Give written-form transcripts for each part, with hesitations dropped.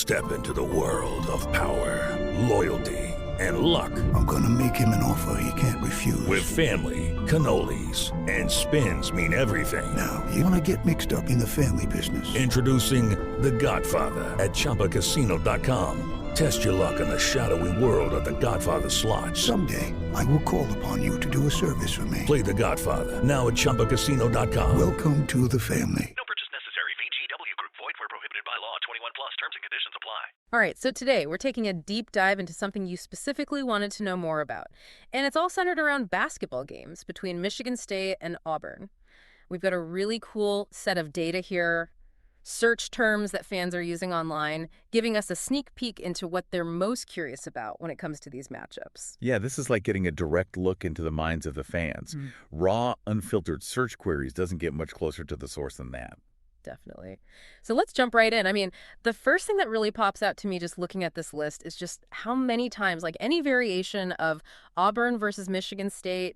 Step into the world of power, loyalty, and luck. I'm gonna make him an offer he can't refuse. With family, cannolis, and spins mean everything. Now, you wanna get mixed up in the family business. Introducing The Godfather at ChumbaCasino.com. Test your luck in the shadowy world of The Godfather slot. Someday, I will call upon you to do a service for me. Play The Godfather now at ChumbaCasino.com. Welcome to the family. No purchase necessary. VGW Group. Void where prohibited by law. 21 plus. Terms and conditions apply. All right, so today we're taking a deep dive into something you specifically wanted to know more about. And it's all centered around basketball games between Michigan State and Auburn. We've got a really cool set of data here, search terms that fans are using online, giving us a sneak peek into what they're most curious about when it comes to these matchups. Yeah, this is like getting a direct look into the minds of the fans. Raw, unfiltered search queries doesn't get much closer to the source than that. Definitely. So let's jump right in. I mean, the first thing that really pops out to me just looking at this list is just how many times, like any variation of Auburn versus Michigan State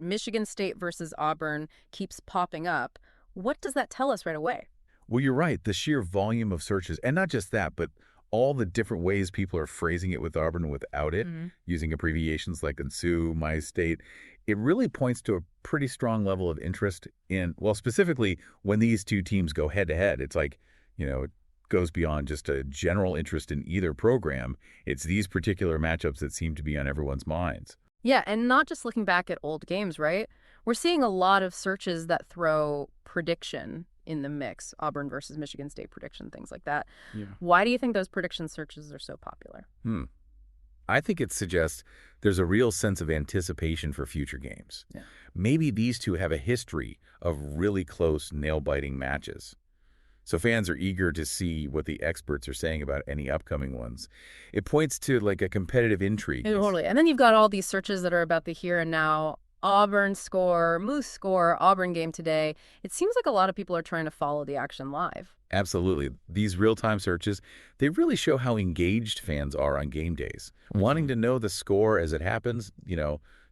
versus Auburn keeps popping up. What does that tell us right away? Well, you're right. The sheer volume of searches, and not just that, but all the different ways people are phrasing it with Auburn and without it, using abbreviations like NSU, My State, it really points to a pretty strong level of interest in, well, specifically when these two teams go head-to-head. It's like, it goes beyond just a general interest in either program. It's these particular matchups that seem to be on everyone's minds. Yeah, and not just looking back at old games, right? We're seeing a lot of searches that throw prediction in the mix, Auburn versus Michigan State prediction, things like that. Yeah. Why do you think those prediction searches are so popular? I think it suggests there's a real sense of anticipation for future games. Yeah. Maybe these two have a history of really close, nail-biting matches. So fans are eager to see what the experts are saying about any upcoming ones. It points to like a competitive intrigue. Yeah, totally. And then you've got all these searches that are about the here and now. Auburn score, Moose score, Auburn game today. It seems like a lot of people are trying to follow the action live. Absolutely. These real-time searches, they really show how engaged fans are on game days. Wanting to know the score as it happens,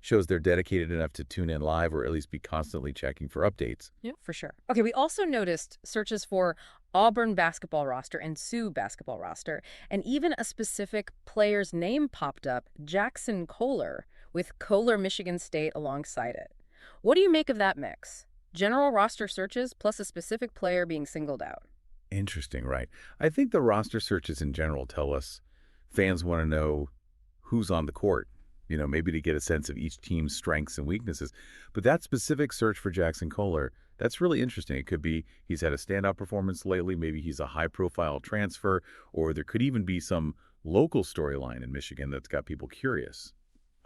shows they're dedicated enough to tune in live or at least be constantly checking for updates. Yeah, for sure. Okay, we also noticed searches for Auburn basketball roster and Sioux basketball roster, and even a specific player's name popped up, Jackson Kohler, with Kohler Michigan State alongside it. What do you make of that mix? General roster searches plus a specific player being singled out. Interesting, right? I think the roster searches in general tell us fans want to know who's on the court, maybe to get a sense of each team's strengths and weaknesses. But that specific search for Jackson Kohler, that's really interesting. It could be he's had a standout performance lately, maybe he's a high-profile transfer, or there could even be some local storyline in Michigan that's got people curious.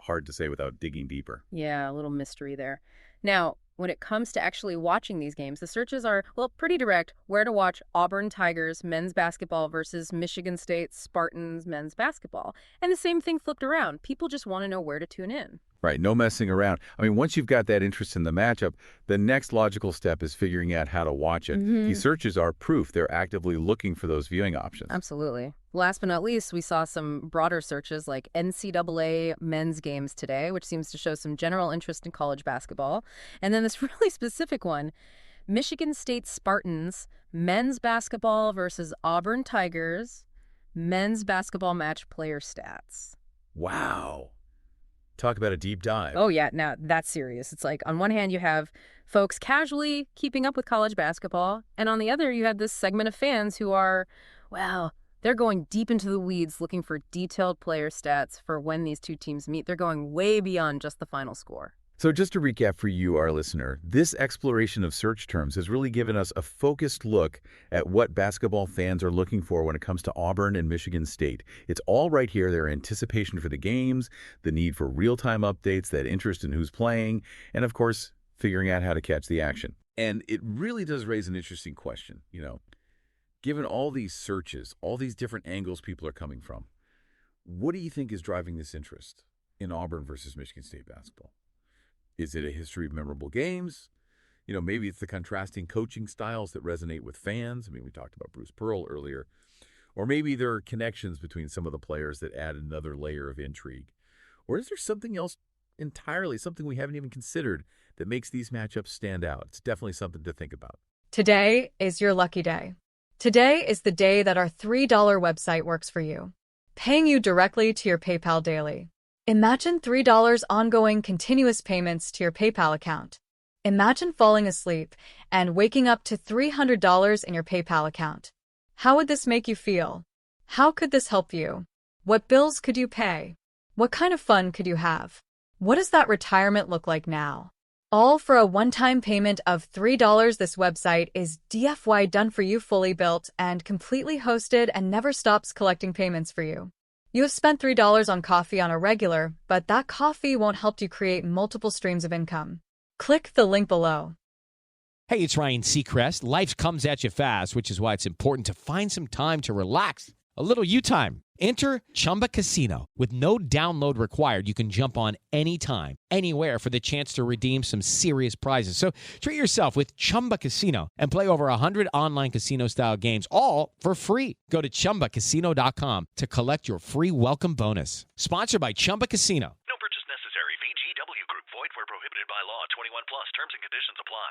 Hard to say without digging deeper. Yeah, a little mystery there. Now, when it comes to actually watching these games, the searches are, pretty direct. Where to watch Auburn Tigers men's basketball versus Michigan State Spartans men's basketball. And the same thing flipped around. People just want to know where to tune in. Right, no messing around. I mean, once you've got that interest in the matchup, the next logical step is figuring out how to watch it. These searches are proof they're actively looking for those viewing options. Absolutely. Last but not least, we saw some broader searches like NCAA men's games today, which seems to show some general interest in college basketball. And then this really specific one, Michigan State Spartans men's basketball versus Auburn Tigers men's basketball match player stats. Wow. Talk about a deep dive. Oh, yeah. Now, that's serious. It's like on one hand, you have folks casually keeping up with college basketball. And on the other, you have this segment of fans who are, they're going deep into the weeds looking for detailed player stats for when these two teams meet. They're going way beyond just the final score. So just to recap for you, our listener, this exploration of search terms has really given us a focused look at what basketball fans are looking for when it comes to Auburn and Michigan State. It's all right here. Their anticipation for the games, the need for real-time updates, that interest in who's playing, and of course, figuring out how to catch the action. And it really does raise an interesting question, Given all these searches, all these different angles people are coming from, what do you think is driving this interest in Auburn versus Michigan State basketball? Is it a history of memorable games? Maybe it's the contrasting coaching styles that resonate with fans. I mean, we talked about Bruce Pearl earlier. Or maybe there are connections between some of the players that add another layer of intrigue. Or is there something else entirely, something we haven't even considered that makes these matchups stand out? It's definitely something to think about. Today is your lucky day. Today is the day that our $3 website works for you, paying you directly to your PayPal daily. Imagine $3 ongoing continuous payments to your PayPal account. Imagine falling asleep and waking up to $300 in your PayPal account. How would this make you feel? How could this help you? What bills could you pay? What kind of fun could you have? What does that retirement look like now? All for a one-time payment of $3. This website is DFY done for you, fully built and completely hosted, and never stops collecting payments for you. You have spent $3 on coffee on a regular, but that coffee won't help you create multiple streams of income. Click the link below. Hey, it's Ryan Seacrest. Life comes at you fast, which is why it's important to find some time to relax. A little you time. Enter Chumba Casino. With no download required, you can jump on anytime, anywhere for the chance to redeem some serious prizes. So treat yourself with Chumba Casino and play over 100 online casino-style games, all for free. Go to ChumbaCasino.com to collect your free welcome bonus. Sponsored by Chumba Casino. No purchase necessary. VGW Group. Void where prohibited by law. 21 plus. Terms and conditions apply.